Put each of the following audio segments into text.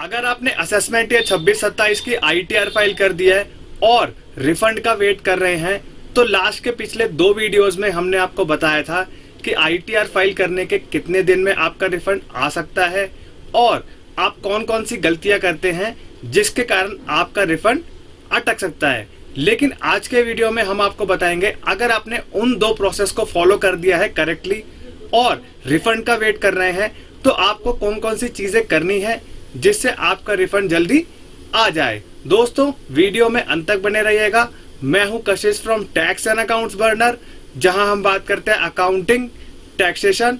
अगर आपने assessment year 26-27 की ITR फाइल कर दिया है और रिफंड का वेट कर रहे हैं, तो लास्ट के पिछले 2 वीडियोस में हमने आपको बताया था कि ITR फाइल करने के कितने दिन में आपका रिफंड आ सकता है और आप कौन कौन सी गलतियां करते हैं जिसके कारण आपका रिफंड अटक सकता है। लेकिन आज के वीडियो में हम आपको बताएंगे, अगर आपने उन 2 प्रोसेस को फॉलो कर दिया है करेक्टली और रिफंड का वेट कर रहे हैं, तो आपको कौन कौन सी चीजें करनी है जिससे आपका रिफंड जल्दी आ जाए। दोस्तों, वीडियो में अंत तक बने रहिएगा। मैं हूं कशिश from tax and accounts burner, जहां हम बात करते हैं अकाउंटिंग, टैक्सेशन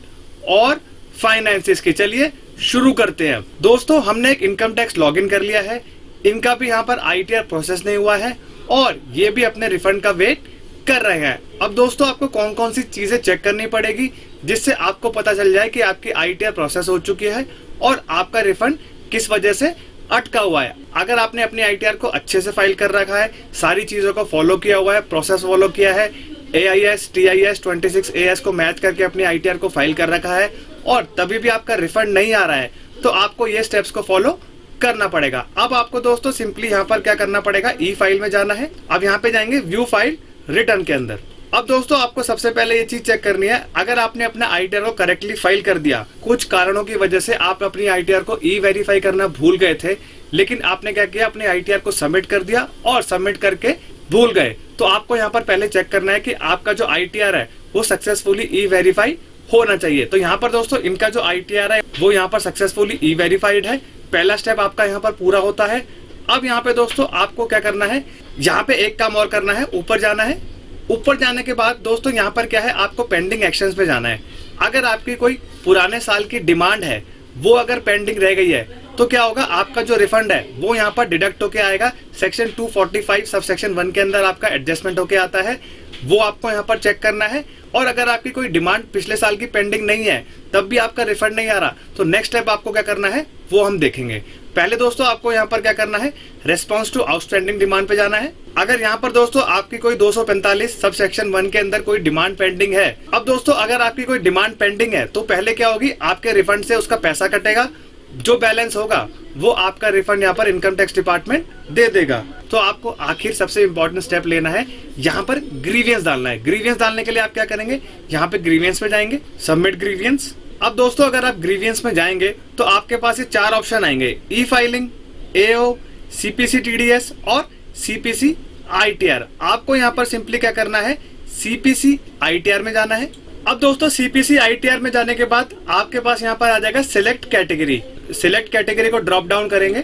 और फाइनेंसिस की। चलिए शुरू करते हैं। दोस्तों, हमने एक इनकम टैक्स लॉगिन कर लिया है, इनका भी यहाँ पर ITR प्रोसेस नहीं हुआ है और ये भी अपने रिफंड का वेट कर रहे हैं। अब दोस्तों, आपको कौन कौन सी चीजें चेक करनी पड़ेगी जिससे आपको पता चल जाए कि आपकी ITR प्रोसेस हो चुकी है और आपका रिफंड किस वजह से अटका हुआ है। अगर आपने अपनी ITR को अच्छे से फाइल कर रखा है, सारी चीजों को फॉलो किया हुआ है, प्रोसेस फॉलो किया है, AIS, TIS, 26AS को मैच करके अपनी ITR को फाइल कर रखा है और तभी भी आपका रिफंड नहीं आ रहा है, तो आपको ये स्टेप्स को फॉलो करना पड़ेगा। अब आपको दोस्तों सिंपली यहाँ पर क्या करना पड़ेगा, ई फाइल में जाना है। अब यहाँ पे जाएंगे व्यू फाइल रिटर्न के अंदर। अब दोस्तों, आपको सबसे पहले ये चीज चेक करनी है, अगर आपने अपना ITR को करेक्टली फाइल कर दिया, कुछ कारणों की वजह से आप अपनी ITR को ई वेरीफाई करना भूल गए थे, लेकिन आपने क्या किया, अपने ITR को सबमिट कर दिया और सबमिट करके भूल गए, तो आपको यहाँ पर पहले चेक करना है कि आपका जो ITR है वो सक्सेसफुली ई वेरीफाई होना चाहिए। तो यहाँ पर दोस्तों, इनका जो ITR है वो यहाँ पर सक्सेसफुली ई वेरीफाइड है। पहला स्टेप आपका यहाँ पर पूरा होता है। अब यहाँ पे दोस्तों आपको क्या करना है, यहाँ पे एक काम और करना है, ऊपर जाना है। ऊपर जाने के बाद दोस्तों यहाँ पर क्या है, आपको पेंडिंग एक्शंस पे जाना है। अगर आपकी कोई पुराने साल की डिमांड है वो अगर पेंडिंग रह गई है, तो क्या होगा, आपका जो रिफंड है वो यहाँ पर डिडक्ट होके आएगा। सेक्शन 245 सब सेक्शन 1 के अंदर आपका एडजस्टमेंट होके आता है, वो आपको यहाँ पर चेक करना है। और अगर आपकी कोई डिमांड पिछले साल की पेंडिंग नहीं है, तब भी आपका रिफंड नहीं आ रहा, तो नेक्स्ट स्टेप आपको क्या करना है वो हम देखेंगे। पहले दोस्तों आपको यहाँ पर क्या करना है, रेस्पॉन्स टू आउटस्टैंडिंग डिमांड पे जाना है। अगर यहाँ पर दोस्तों आपकी कोई 245 सब सेक्शन 1 के अंदर कोई डिमांड पेंडिंग है, अब दोस्तों अगर आपकी कोई डिमांड पेंडिंग है, तो पहले क्या होगी, आपके रिफंड से उसका पैसा कटेगा, जो बैलेंस होगा वो आपका रिफंड यहाँ पर इनकम टैक्स डिपार्टमेंट दे देगा। तो आपको आखिर सबसे इंपॉर्टेंट स्टेप लेना है, यहाँ पर ग्रीवियंस डालना है। ग्रीवियंस डालने के लिए आप क्या करेंगे, यहाँ पे ग्रीवियंस में जाएंगे, सबमिट ग्रीवियंस। अब दोस्तों अगर आप ग्रीवियंस में जाएंगे तो आपके पास ये 4 ऑप्शन आएंगे, ई फाइलिंग, AO, CPC TDS और CPC ITR। आपको यहाँ पर सिंपली क्या करना है, CPC ITR में जाना है। अब दोस्तों CPC ITR में जाने के बाद आपके पास यहाँ पर आ जाएगा सिलेक्ट कैटेगरी। सिलेक्ट कैटेगरी को ड्रॉप डाउन करेंगे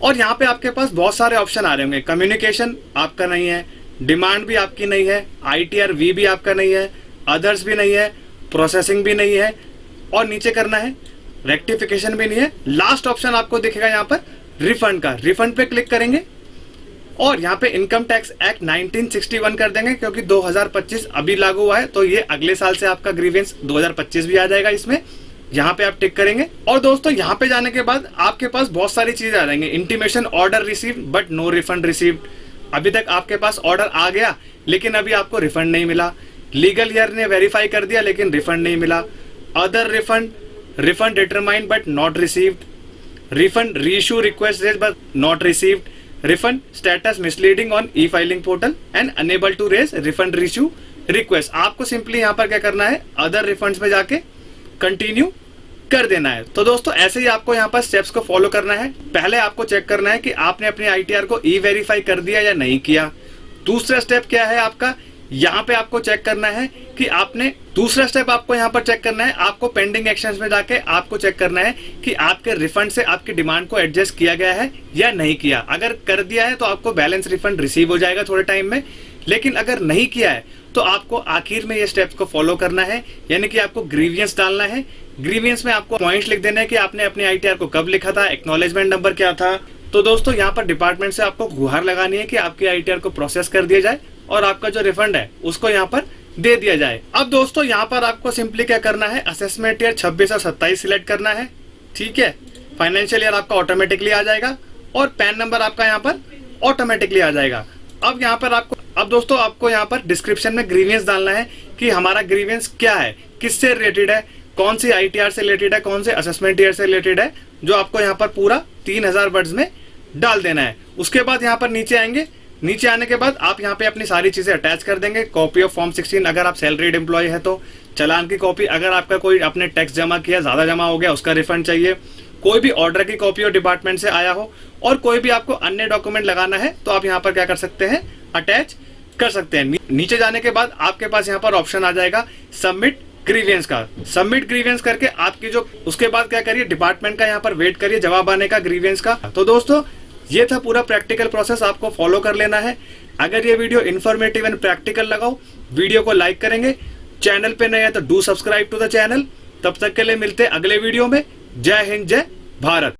और यहाँ पे आपके पास बहुत सारे ऑप्शन आ रहे होंगे। कम्युनिकेशन आपका नहीं है, डिमांड भी आपकी नहीं है, ITR V भी आपका नहीं है, अदर्स भी नहीं है, प्रोसेसिंग भी नहीं है और नीचे करना है रेक्टिफिकेशन भी नहीं है। लास्ट ऑप्शन आपको दिखेगा यहाँ पर रिफंड का। रिफंड पे क्लिक करेंगे और यहाँ पे इनकम टैक्स एक्ट 1961 कर देंगे, क्योंकि 2025 अभी लागू हुआ है, तो ये अगले साल से आपका ग्रीवेंस 2025 भी आ जाएगा इसमें। यहाँ पे आप टिक करेंगे और दोस्तों यहाँ पे जाने के बाद आपके पास बहुत सारी चीजें आ जाएंगी। Intimation order received but no refund received, अभी तक आपके पास ऑर्डर आ गया लेकिन अभी आपको रिफंड नहीं मिला। लीगल ईयर ने वेरीफाई कर दिया लेकिन रिफंड नहीं मिला। Other refund, refund determined but not received, refund reissue request but not received, refund status misleading on e filing portal and unable to raise refund reissue request. आपको simply यहाँ पर क्या करना है, अदर रिफंड्स में जाके कंटिन्यू कर देना है। तो दोस्तों ऐसे ही आपको यहाँ पर स्टेप्स को फॉलो करना है। पहले आपको चेक करना है कि आपने अपनी ITR को ई वेरीफाई कर दिया या नहीं किया। दूसरा स्टेप क्या है आपका, यहाँ पे आपको चेक करना है कि आपने, दूसरा स्टेप आपको यहाँ पर चेक करना है, आपको पेंडिंग एक्शंस में जाके आपको चेक करना है कि आपके रिफंड से आपकी डिमांड को एडजस्ट किया गया है या नहीं किया। अगर कर दिया है तो आपको बैलेंस रिफंड रिसीव हो जाएगा थोड़े टाइम में, लेकिन अगर नहीं किया है तो आपको आखिर में ये स्टेप्स को फॉलो करना है, यानी कि आपको ग्रीवियंस डालना है। ग्रीवियंस में आपको पॉइंट्स लिख देना है कि आपने अपने ITR को कब लिखा था, एक्नॉलेजमेंट नंबर क्या था। तो दोस्तों यहाँ पर डिपार्टमेंट से आपको गुहार लगानी है कि आपकी ITR को प्रोसेस कर दिया जाए और आपका जो रिफंड है उसको यहाँ पर दे दिया जाए। अब दोस्तों यहाँ पर आपको सिंपली क्या करना है, असेसमेंट ईयर 26 और 27 सिलेक्ट करना है, ठीक है। फाइनेंशियल ईयर आपका ऑटोमेटिकली आ जाएगा और पैन नंबर आपका यहाँ पर ऑटोमेटिकली आ जाएगा। अब यहाँ पर आपको, अब दोस्तों आपको यहाँ पर डिस्क्रिप्शन में ग्रीवियंस डालना है कि हमारा ग्रीवियंस क्या है, किससे रिलेटेड है, कौन सी ITR से रिलेटेड है, कौन से असेसमेंट ईयर से रिलेटेड है, जो आपको यहाँ पर पूरा 3000 वर्ड्स में डाल देना है। उसके बाद यहाँ पर नीचे आएंगे, नीचे आने के बाद आप यहाँ पे अपनी सारी चीजें अटैच कर देंगे। कॉपी ऑफ फॉर्म 16 अगर आप सैलरीड एम्प्लॉय है तो, चालान की कॉपी अगर आपका कोई अपने टैक्स जमा किया ज्यादा जमा हो गया उसका रिफंड चाहिए, कोई भी ऑर्डर की कॉपी और डिपार्टमेंट से आया हो, और कोई भी आपको अन्य डॉक्यूमेंट लगाना है तो आप यहाँ पर क्या कर सकते हैं, अटैच कर सकते हैं। नीचे जाने के बाद आपके पास यहाँ पर ऑप्शन आ जाएगा सबमिट ग्रीवियंस का। सबमिट ग्रीवियंस करके आपकी जो, उसके बाद क्या करिए, डिपार्टमेंट का यहाँ पर वेट करिए जवाब आने का ग्रीवियंस का। तो दोस्तों ये था पूरा प्रैक्टिकल प्रोसेस, आपको फॉलो कर लेना है। अगर ये वीडियो इन्फॉर्मेटिव एंड प्रैक्टिकल लगाओ, वीडियो को लाइक करेंगे, चैनल पे नए हैं तो do subscribe to the channel. तब तक के लिए मिलते हैं अगले वीडियो में। जय हिंद, जय भारत।